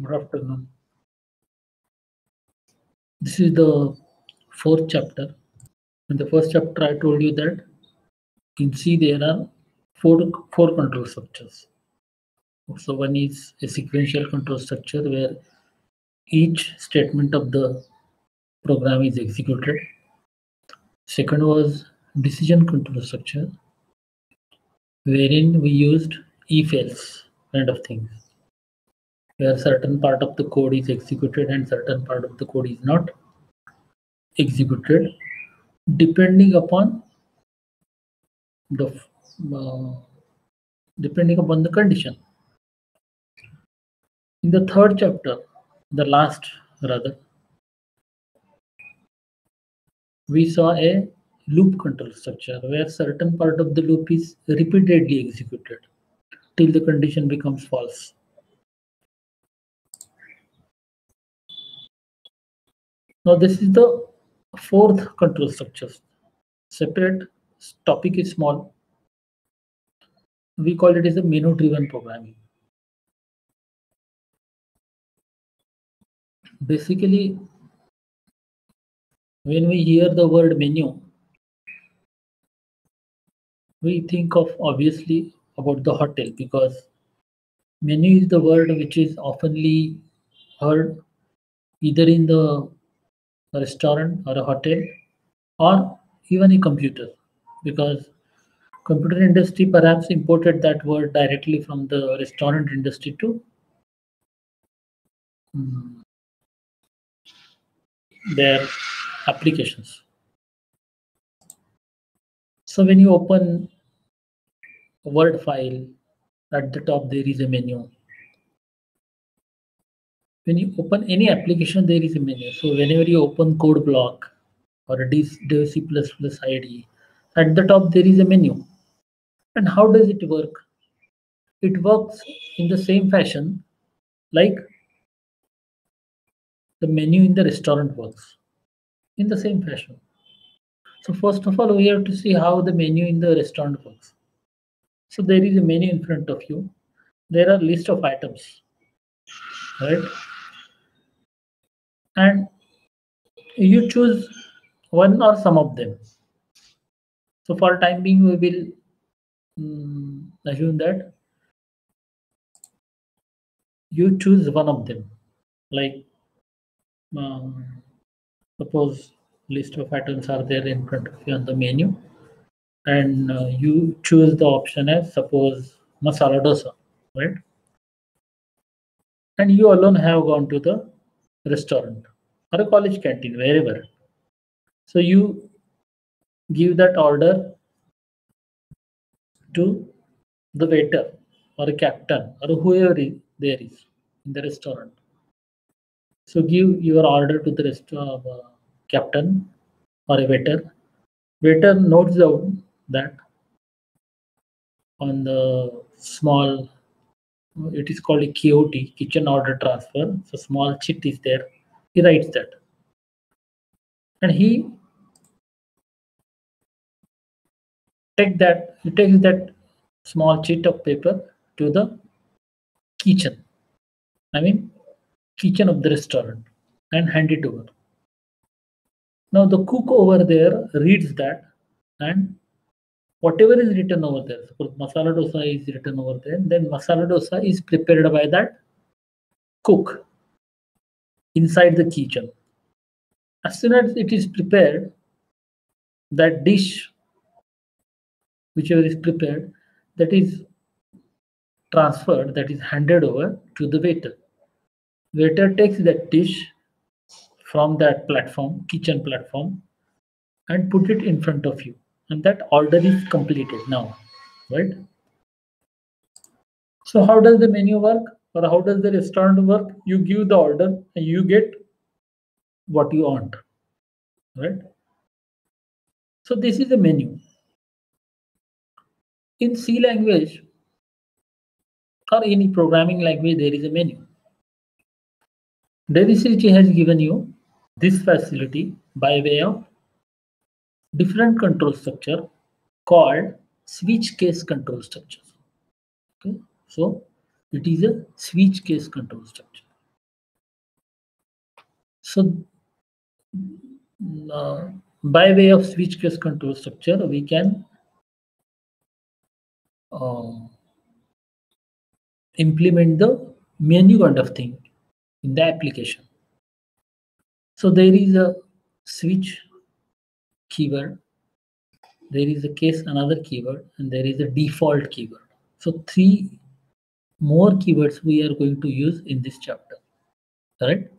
Good afternoon. This is the fourth chapter. In the first chapter, I told you that in C there are four control structures. So one is a sequential control structure where each statement of the program is executed. Second was decision control structure, wherein we used if-else kind of things, where certain part of the code is executed and certain part of the code is not executed, depending upon the uh, depending upon the condition. In the third chapter, the last rather, we saw a loop control structure where certain part of the loop is repeatedly executed till the condition becomes false. Now this is the fourth control structure. Separate, topic is small. We call it as a menu-driven programming. Basically, when we hear the word menu, we think of obviously about the hotel, because menu is the word which is oftenly heard either in the restaurant or a hotel or even a computer, because computer industry perhaps imported that word directly from the restaurant industry to mm, their applications. So when you open a word file, at the top there is a menu. When you open any application, there is a menu. So whenever you open code block or a Dev C++ IDE, at the top there is a menu. And how does it work? It works in the same fashion like the menu in the restaurant works, in the same fashion. So first of all, we have to see how the menu in the restaurant works. So there is a menu in front of you. There are list of items, right? And you choose one or some of them. So for time being, we will assume that you choose one of them. Like suppose list of items are there in front of you on the menu, and you choose the option as suppose masala dosa, right? And you alone have gone to the restaurant or a college canteen, wherever. So you give that order to the waiter or a captain or whoever there is in the restaurant. So give your order to the captain or a waiter. Waiter notes down that on the small, it is called a KOT, kitchen order transfer. So small chit is there. He writes that, and he takes that small sheet of paper to the kitchen. I mean, kitchen of the restaurant, and hand it over. Now the cook over there reads that, and whatever is written over there, suppose masala dosa is written over there, then masala dosa is prepared by that cook inside the kitchen. As soon as it is prepared, that dish, whichever is prepared, that is transferred, that is handed over to the waiter. Waiter takes that dish from that platform, kitchen platform, and put it in front of you. And that order is completed now, right? So how does the menu work, or how does the restaurant work? You give the order and you get what you want, right? So this is the menu. In C language or any programming language, there is a menu. DaVinci has given you this facility by way of different control structure called switch case control structure. Okay, so it is a switch case control structure. So by way of switch case control structure, we can implement the menu kind of thing in the application. So there is a switch keyword, there is a case another keyword, and there is a default keyword. So 3 more keywords we are going to use in this chapter. Correct?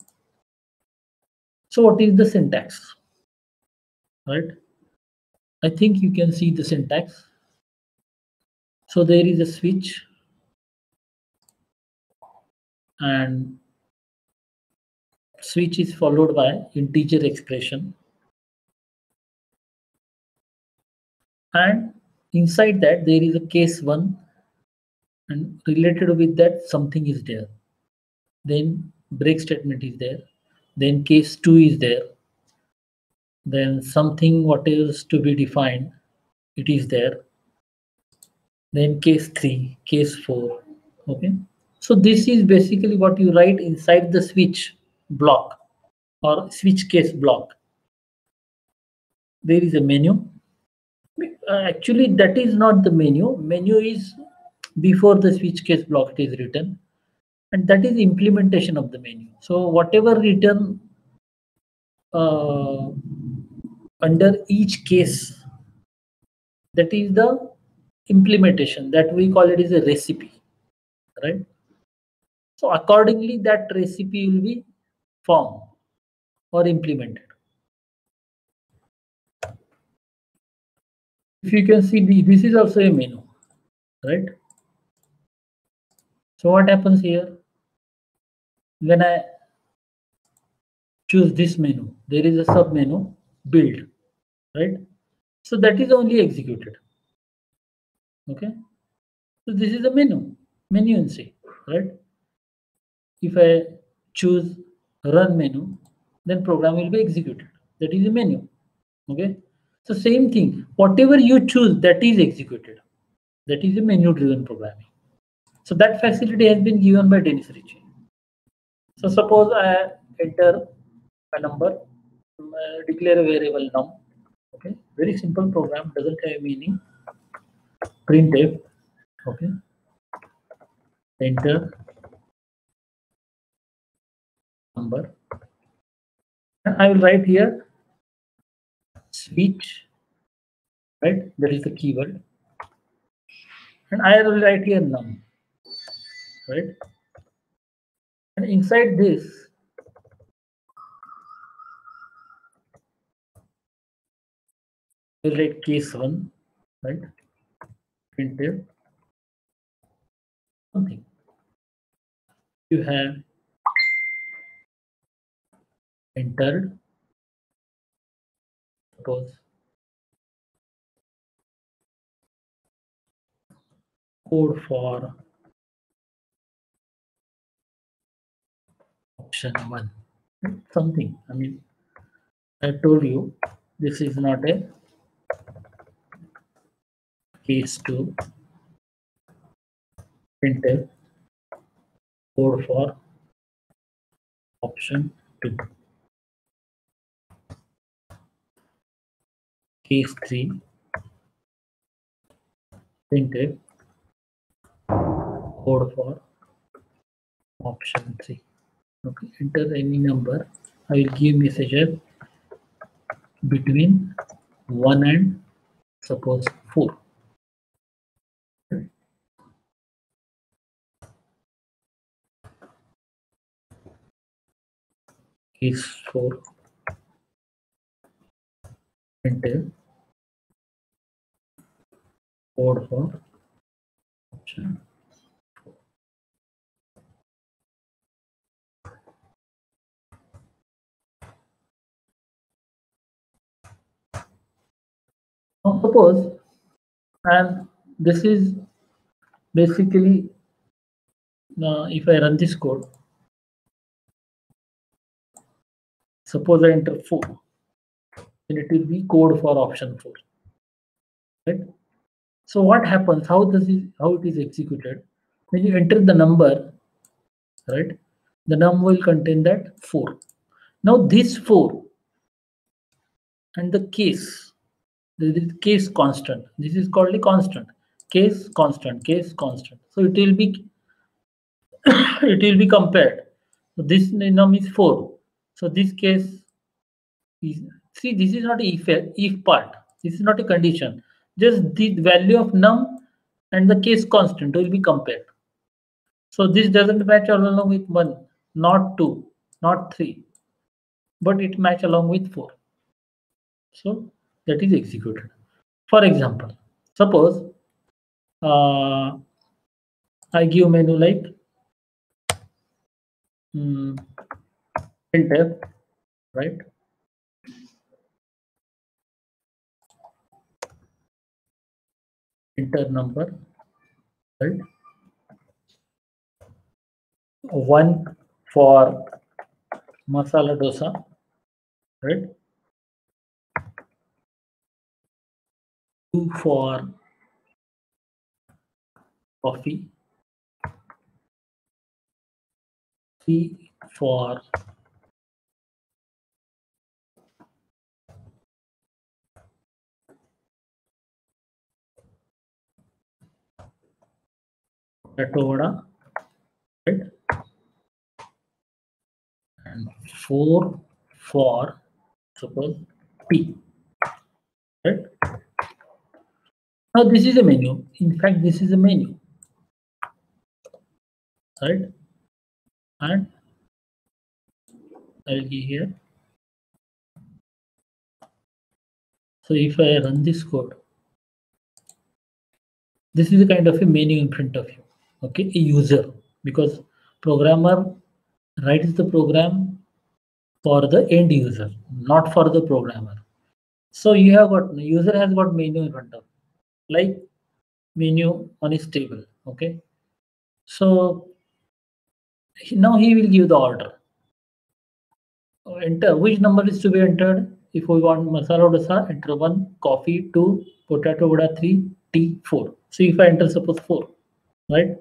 So what is the syntax? Right? I think you can see the syntax. So there is a switch, and switch is followed by integer expression, and inside that there is a case 1, and related with that something is there. Then break statement is there. Then case 2 is there. Then something what is to be defined, it is there. Then case 3, case 4. Okay. So this is basically what you write inside the switch block or switch case block. There is a menu. Actually, that is not the menu. Menu is before the switch case block it is written, and that is implementation of the menu. So whatever written under each case, that is the implementation, that we call it is a recipe, right? So accordingly that recipe will be formed or implemented. If you can see, this is also a menu, right? So what happens here? When I choose this menu, there is a sub menu build, right? So that is only executed. Okay. So this is a menu in C, right? If I choose run menu, then program will be executed. That is a menu. Okay. So same thing, whatever you choose, that is executed. That is a menu driven programming. So that facility has been given by Dennis Ritchie. So suppose I enter a number, declare a variable num. Okay, very simple program, doesn't have meaning. Printf. Okay, enter number, and I will write here switch, right? That is the keyword, and I will write here num, right? And inside this, I will write case 1, right? Printf something. You have entered, suppose, code for option 1, something. I mean, I told you this is not a case 2, printf code for option 2, case 3, printf code for option 3. Okay, enter any number. I will give messages between 1 and suppose 4. Case 4, printf code for option 4. Now suppose, and this is basically, if I run this code, suppose I enter 4, then it will be code for option 4, right? So what happens, how it is executed? When you enter the number, right, the num will contain that 4, Now this 4 and the case, the case constant. This is called a constant. Case constant, case constant. So it will be it will be compared. So this num is 4. So this case is, see, this is not if part. This is not a condition. Just the value of num and the case constant will be compared. So this doesn't match along with 1, not 2, not 3, but it match along with 4. So that is executed. For example, suppose I give menu like printf, right? Enter number, right? 1 for masala dosa, right? 2 for coffee, 3 for potato vada, right? And 4 for, suppose, tea, right? Now this is a menu. In fact, this is a menu, right? And I'll give here. So if I run this code, this is a kind of a menu in front of you, okay? A user, because programmer writes the program for the end user, not for the programmer. So you have got, user has got menu in front of, like menu on his table, okay? So now he will give the order. Enter which number is to be entered. If we want masala dosa, enter 1, coffee 2, potato vada 3, tea 4. So if I enter suppose 4, right?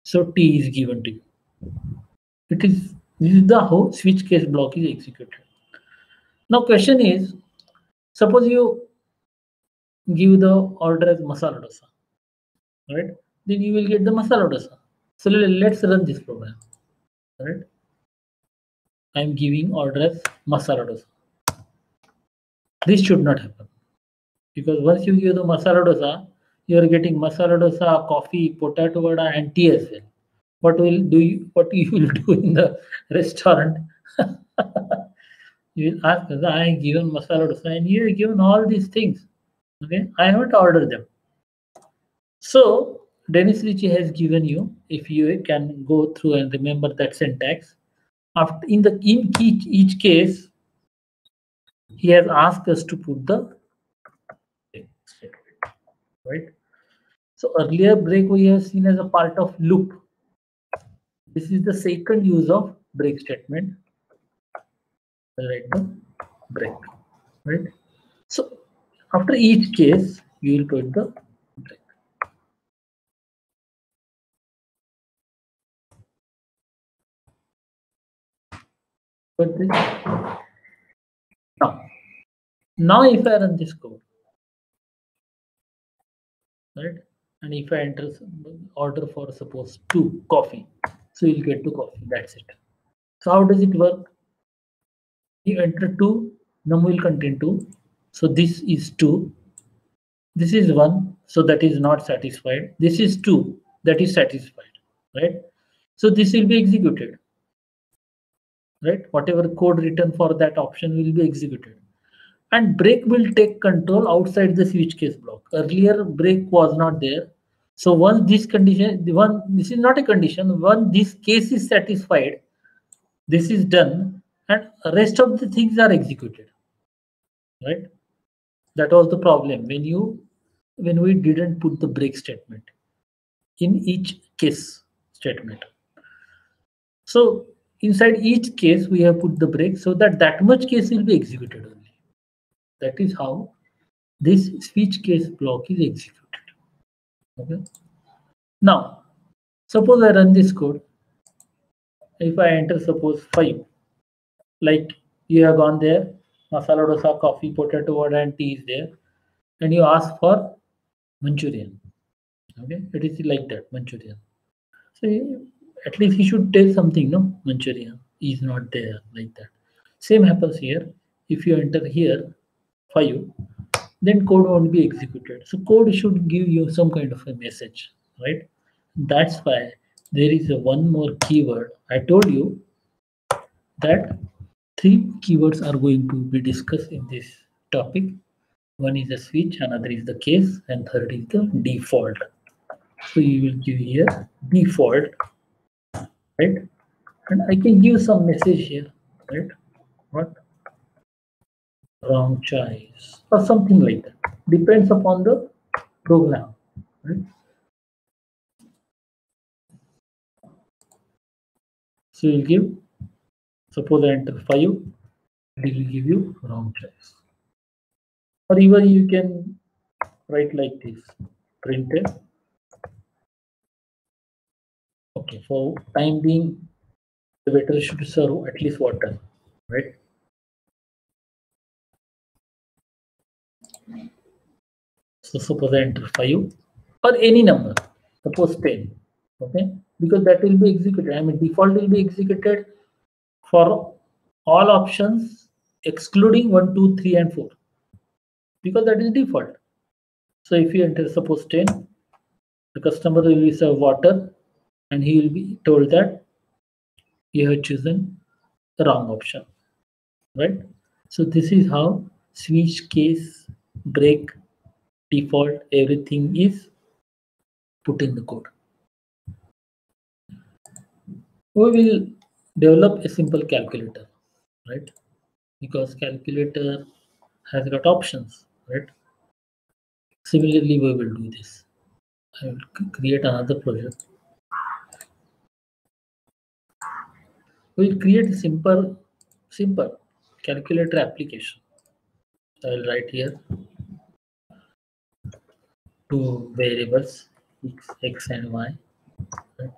So tea is given to you. This is the how switch case block is executed. Now question is, suppose you give the order as masala dosa, right? Then you will get the masala dosa. So let's run this program, right? I'm giving order as masala dosa. This should not happen, because once you give the masala dosa, you are getting masala dosa, coffee, potato vada, and tea as well. What you will do in the restaurant? You will ask, I have given masala dosa and you have given all these things. Okay, I haven't ordered them. So Dennis Ritchie has given you, if you can go through and remember that syntax. After in each case, he has asked us to put the statement, right? So earlier break we have seen as a part of loop. This is the second use of break statement. Write the break, right? So after each case, you will put the break. Put this. Now if I run this code, right? And if I enter order for suppose 2 coffee, so you'll get 2 coffee. That's it. So how does it work? You enter 2, num will contain 2. So this is 2. This is 1. So that is not satisfied. This is 2. That is satisfied, right? So this will be executed, right? Whatever code written for that option will be executed. And break will take control outside the switch case block. Earlier break was not there. So once this condition, this is not a condition, once this case is satisfied, this is done and rest of the things are executed, right? That was the problem when we didn't put the break statement in each case statement. So inside each case we have put the break so that much case will be executed only. That is how this switch case block is executed. Okay. Now, suppose I run this code. If I enter suppose 5, Like you have gone there, masala dosa, coffee, potato vada, and tea is there, and you ask for Manchurian. Okay, it is like that Manchurian. So at least he should tell something, no? Manchurian is not there like that. Same happens here. If you enter here 5, then code won't be executed. So code should give you some kind of a message, right? That's why there is a one more keyword. I told you that 3 keywords are going to be discussed in this topic. One is the switch, another is the case, and third is the default. So you will give here default, right? And I can give some message here, right? What? Wrong choice or something like that. Depends upon the program, right? So you give, suppose I enter 5, it will give you wrong choice. Or even you can write like this, printed. Okay, for time being, the waiter should serve at least water, right? So suppose I enter 5 or any number, suppose 10, okay? Because that will be executed. I mean, default will be executed for all options excluding 1, 2, 3, and 4 because that is default. So if you enter suppose 10, the customer will serve water and he will be told that you have chosen the wrong option, right? So this is how switch, case, break, default, everything is put in the code. We will develop a simple calculator, right? Because calculator has got options, right? Similarly, we will do this. I will create another project. We will create a simple calculator application. So I will write here 2 variables x and y. Right?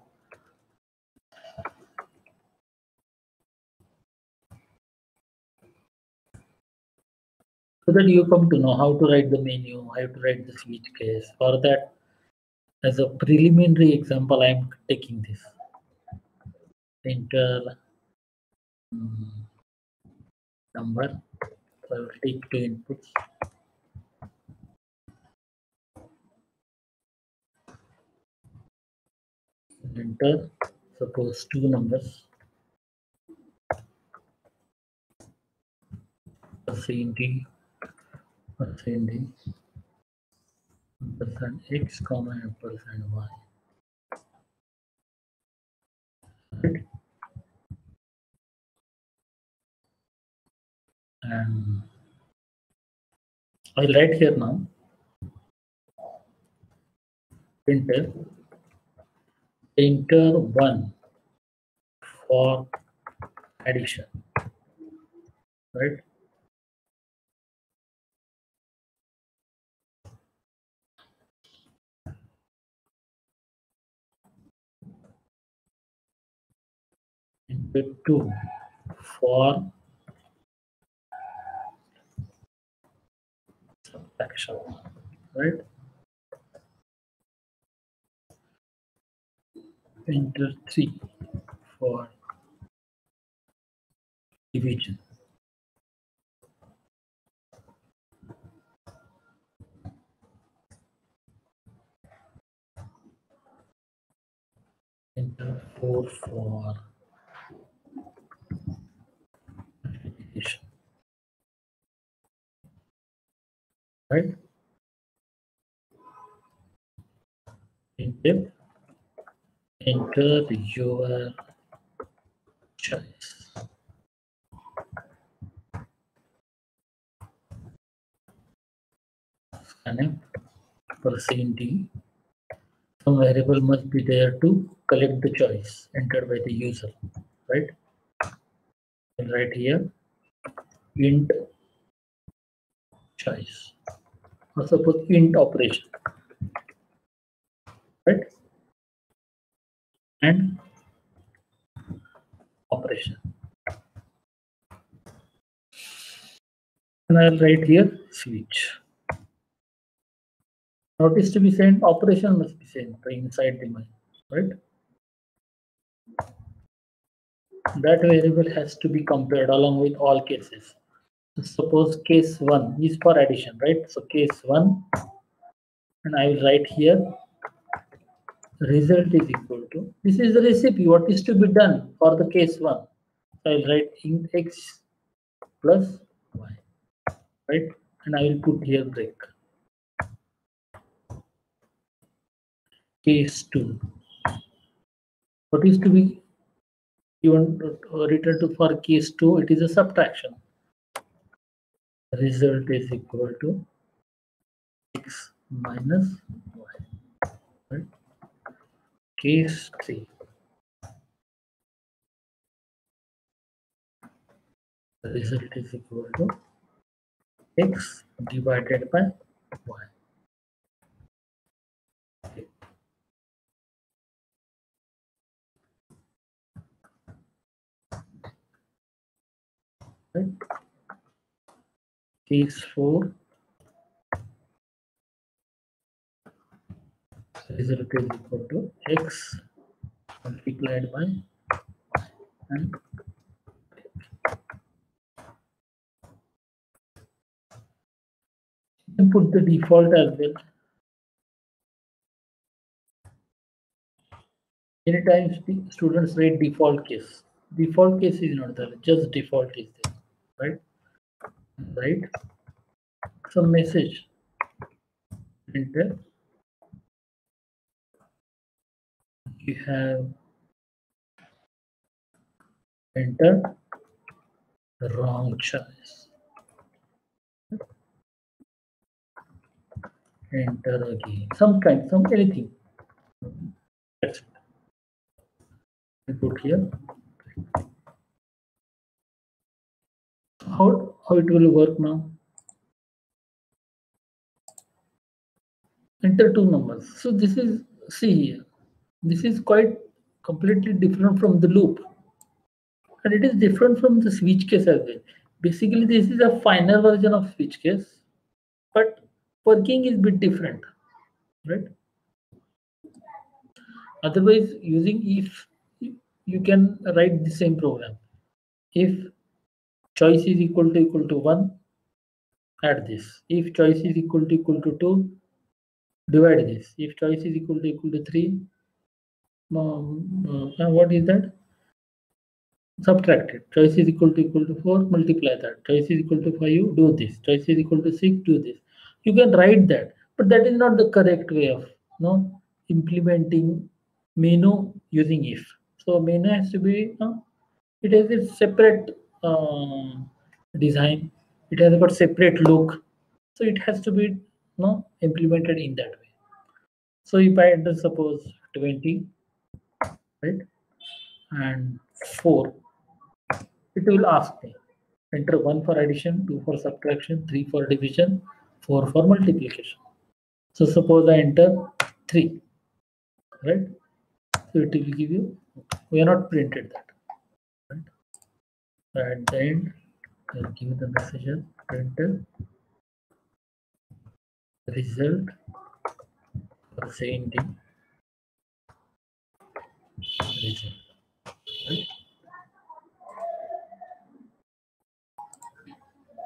So that you come to know how to write the menu, how to write the switch case. For that, as a preliminary example, I am taking this. Enter number. So I will take 2 inputs. Enter, suppose 2 numbers. Percent percent x comma percent y. Right? And I'll write here now. Enter 1 for addition, right? Enter 2 for subtraction, right? Enter 3 for division. Enter 4 for multiplication, right? Enter your choice. Scanning %d. Some variable must be there to collect the choice entered by the user, right? And right here, int choice. Or suppose int operation, right? And operation. And I'll write here switch. Notice to be sent, operation must be sent inside the main, right? That variable has to be compared along with all cases. Suppose case 1 is for addition, right? So case 1, and I will write here result is equal to, this is the recipe, what is to be done for the case 1. So I will write int x plus y, right? And I will put here break. Case 2, what is to be given return to for case 2, it is a subtraction. Result is equal to x minus y, right? Case 3, the result is equal to x divided by y. Okay. Right? Case 4, result is equal to x multiplied by y, and you can put the default as well. Many times the students write default case. Default case is not there, just default is there, right? Right? Some message enter. You have entered the wrong choice. Enter again. Some anything. That's it. I put here. How it will work now? Enter two numbers. So this is, see here, this is quite completely different from the loop, and it is different from the switch case as well. Basically, this is a final version of switch case, but working is a bit different, right? Otherwise, using if, you can write the same program. If choice is equal to 1, add this. If choice is equal to 2, divide this. If choice is equal to 3, what is that? Subtract it. Choice is equal to 4, multiply that. Choice is equal to 5, do this. Choice is equal to 6, do this. You can write that, but that is not the correct way of implementing menu using if. So menu has to be, it has a separate design. It has got separate look. So it has to be implemented in that way. So if I enter suppose 20, right, and 4, it will ask me enter 1 for addition, 2 for subtraction, 3 for division, 4 for multiplication. So suppose I enter 3, right? So it will give you, we are not printed that, right? So at the end, I'll give the message as printed result for same thing, result, right?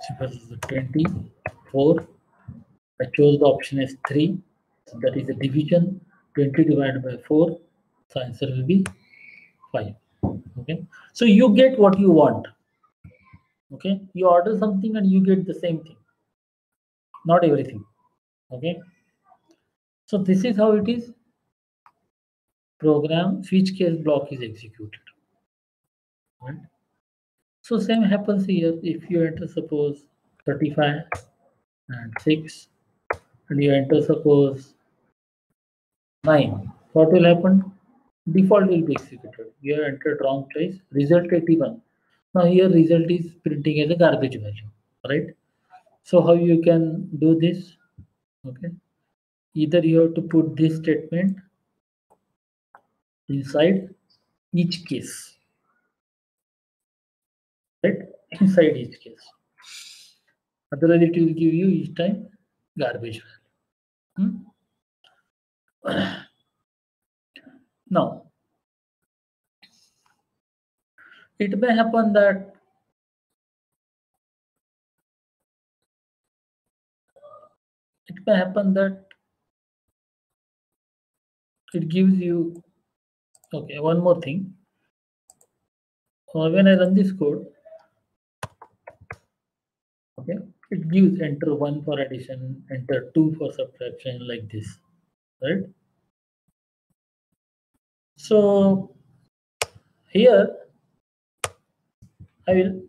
Suppose 24, I chose the option as 3, so that is a division. 20 divided by 4, so answer will be 5. Okay, so you get what you want. Okay, you order something and you get the same thing, not everything. Okay, so this is how it is. Program switch case block is executed, right? So same happens here. If you enter suppose 35 and 6, and you enter suppose 9, what will happen? Default will be executed. You have entered wrong choice. Result 81. Now here result is printing as a garbage value, right? So how you can do this? Okay, either you have to put this statement inside each case, right? Inside each case. Otherwise, it will give you each time garbage value. Now, it may happen that it gives you, okay, one more thing. When I run this code, okay, it gives enter 1 for addition, enter 2 for subtraction, like this, right? So here I will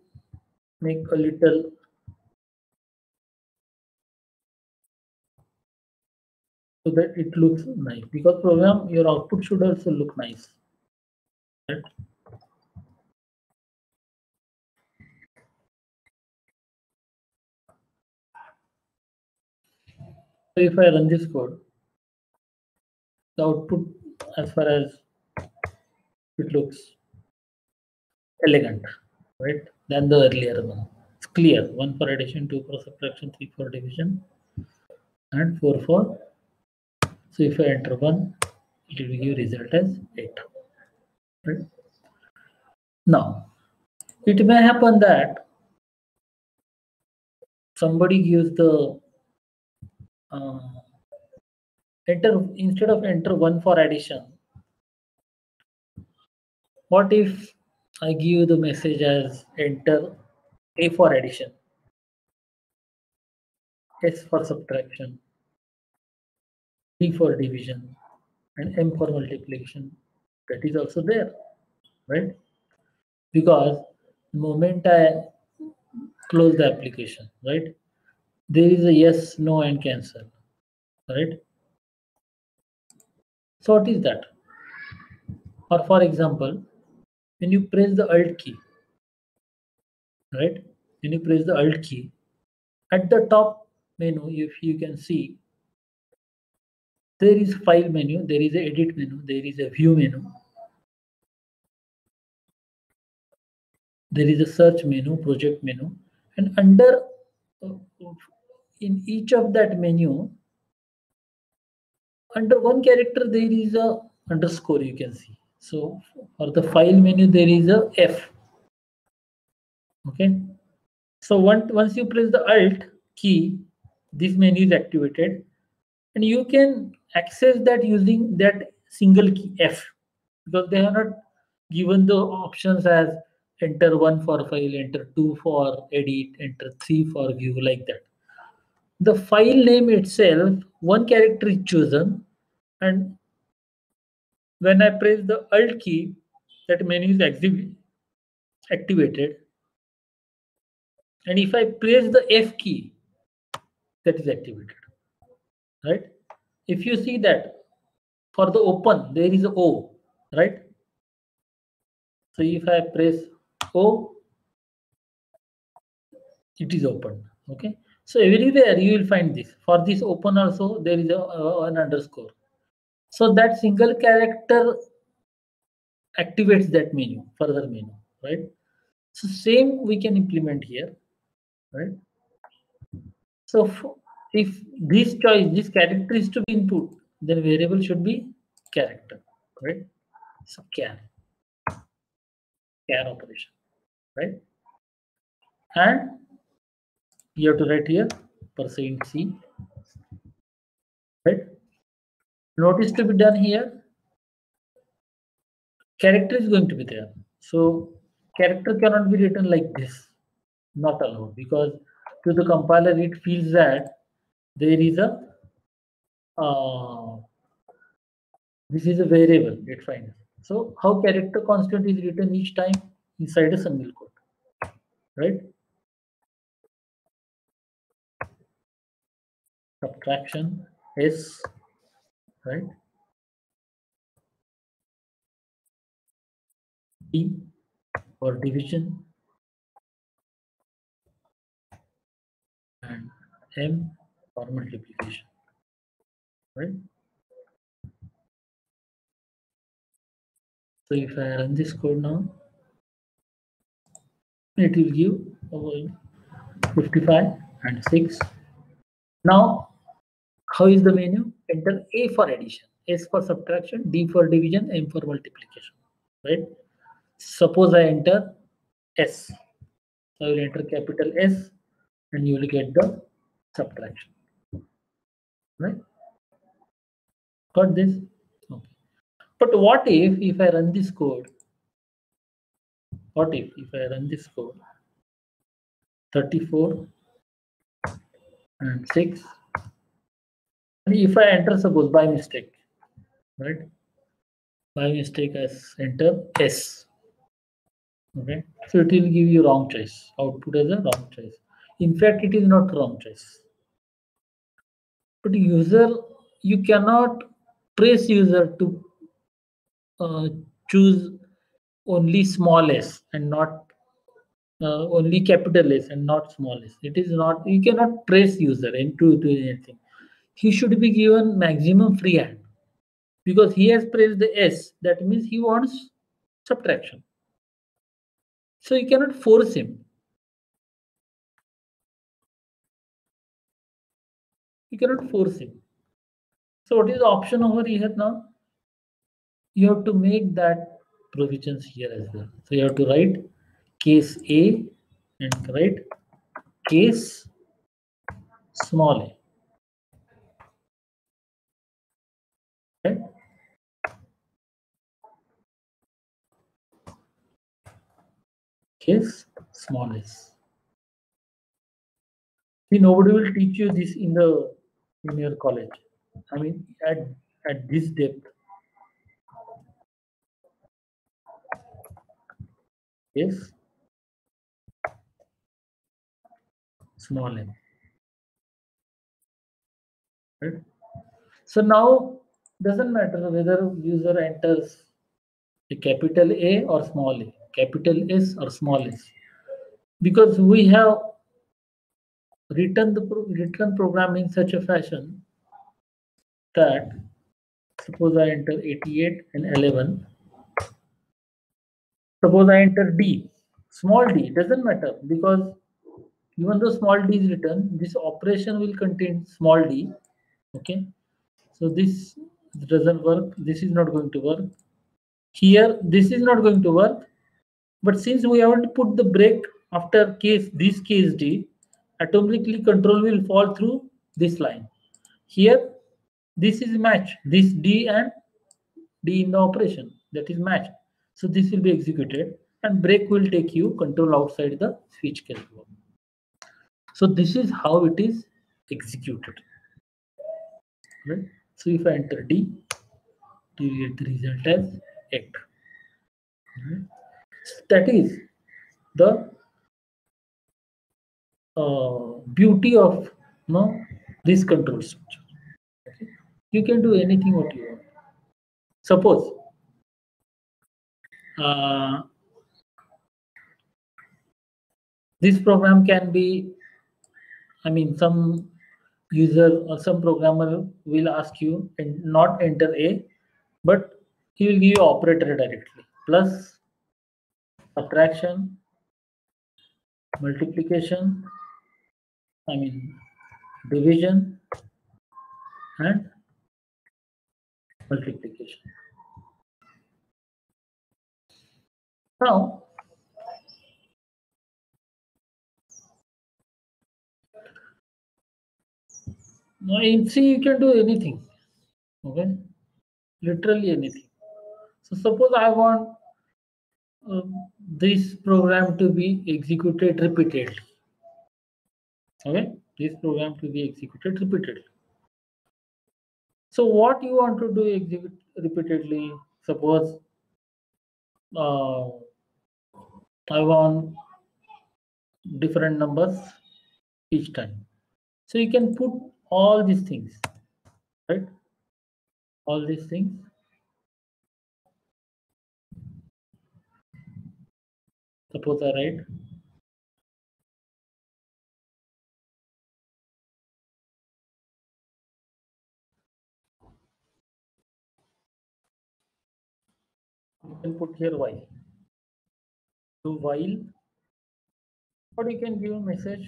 make a little so that it looks nice, because program your output should also look nice, right? So if I run this code, the output, as far as it looks elegant, right, than the earlier one. It's clear. 1 for addition, 2 for subtraction, 3 for division, and 4 for. So if I enter 1, it will give result as 8. Right? Now, it may happen that somebody gives the enter, instead of enter 1 for addition, what if I give the message as enter A for addition, S for subtraction, D for division, and M for multiplication? That is also there, right? Because the moment I close the application, right, there is a yes, no, and cancel, right? So what is that? Or for example, when you press the Alt key, right? When you press the Alt key, at the top menu, if you can see, there is file menu, there is a edit menu, there is a view menu, there is a search menu, project menu, and under in each of that menu, under one character there is a underscore, you can see. So for the file menu there is a F. Okay. So once you press the Alt key, this menu is activated, and you can access that using that single key F, because they have not given the options as enter 1 for file, enter 2 for edit, enter 3 for view, like that. The file name itself, one character is chosen, and when I press the Alt key, that menu is activated. And if I press the F key, that is activated. Right? If you see that for the open, there is a O, right? So if I press O, it is open. Okay. So everywhere you will find this. For this open also, there is an underscore. So that single character activates that menu, further menu, right? So same we can implement here, right? So if this choice, this character is to be input, then variable should be character, right? So char operation, right? And you have to write here %c, right? Notice to be done here, character is going to be there. So character cannot be written like this, not allowed, because to the compiler it feels that there is a this is a variable it finds. So how character constant is written each time inside a single quote, right? Subtraction S, right? D for division, and M for multiplication, right? So if I run this code now, it will give 55 and 6. Now, how is the menu? Enter A for addition, S for subtraction, D for division, M for multiplication. Right? Suppose I enter S. So I will enter capital S and you will get the subtraction. Right? Got this? Okay. But what if I run this code? What if I run this code? 34 and 6. And if I enter, suppose by mistake, right? By mistake, I enter S. Okay, so it will give you wrong choice. Output as a wrong choice. In fact, it is not wrong choice. But user, you cannot press user to choose only small s and not only capital S and not small s. It is not. You cannot press user into do anything. He should be given maximum free hand because he has pressed the S. That means he wants subtraction. So you cannot force him. You cannot force him. So what is the option over here now? You have to make that provisions here as well. So you have to write case A and write case small a. Right? Case small s. See, nobody will teach you this in your college. I mean, at this depth. Case small m. Right? So now doesn't matter whether user enters a capital A or small a, capital S or small s, because we have written the written program in such a fashion that suppose I enter 88 and 11. Suppose I enter D, small d, doesn't matter because even though small d is written, this operation will contain small d. Okay, so this doesn't work. This is not going to work. Here, this is not going to work. But since we haven't put the break after this case D, automatically control will fall through this line. Here, this is match. This D and D in the operation, that is matched. So this will be executed and break will take you control outside the switch case block. So this is how it is executed. Right? So if I enter D, you get the result as 8. Right? So that is the beauty of this control structure. Okay? You can do anything what you want. Suppose this program can be, I mean, some user or some programmer will ask you and not enter A, but he will give you operator directly. Plus, subtraction, multiplication, I mean, division and multiplication. Now, in C you can do anything. Okay, literally anything. So suppose I want this program to be executed repeatedly. Okay, this program to be executed repeatedly. So what you want to do execute repeatedly? Suppose I want different numbers each time. So you can put all these things, right? All these things. Suppose I write you can put here while. So while, or you can give a message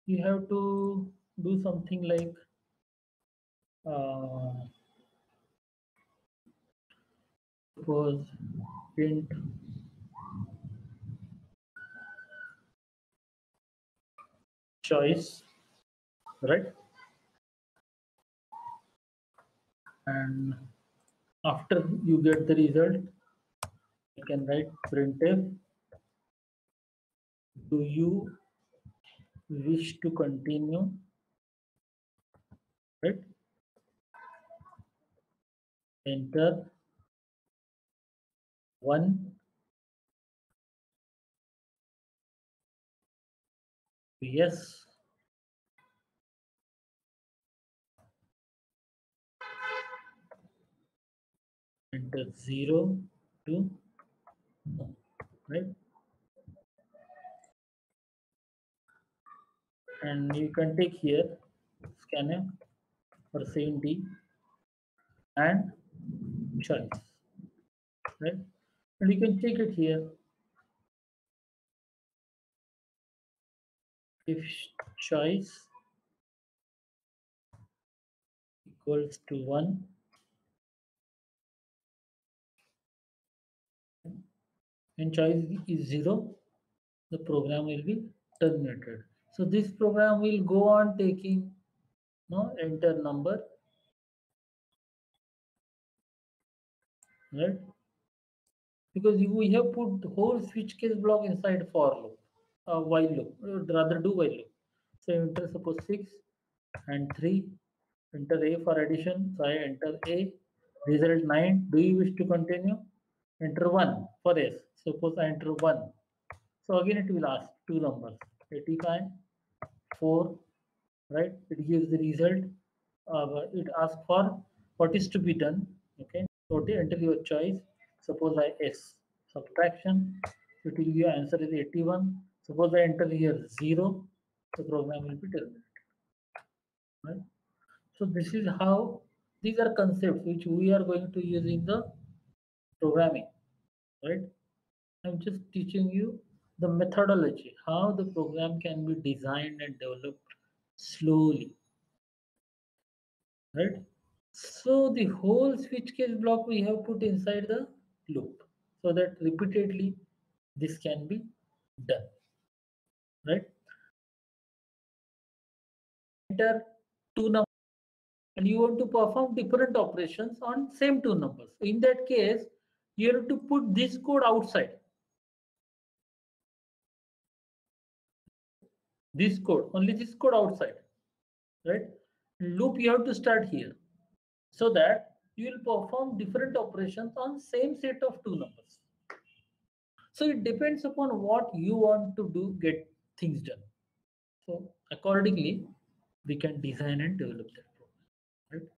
you have to do something like suppose int choice, right? And after you get the result, you can write printf, do you wish to continue, right? Enter 1, yes, enter 0 to no, right? And you can take here scanner or CND and choice, right? And you can check it here. If choice equals to 1 and choice is 0, the program will be terminated. So this program will go on taking no enter number, right? Because we have put the whole switch case block inside for loop, while loop, rather do while loop. So enter suppose 6 and 3, enter A for addition, so I enter A, result 9, do you wish to continue? Enter 1 for S, suppose I enter 1. So again it will ask two numbers, 85, 4, right? It gives the result, it asks for what is to be done, okay? So enter your choice, suppose I S, subtraction, it will give you answer is 81. Suppose I enter here 0, the program will be terminated, right? So this is how, these are concepts which we are going to use in the programming, right? I'm just teaching you the methodology, how the program can be designed and developed slowly, right? So the whole switch case block we have put inside the loop so that repeatedly this can be done, right? Enter two numbers and you want to perform different operations on same two numbers. In that case, you have to put this code outside. This code, only this code outside, right? Loop you have to start here so that you will perform different operations on same set of two numbers. So it depends upon what you want to do, get things done. So accordingly, we can design and develop that program, right?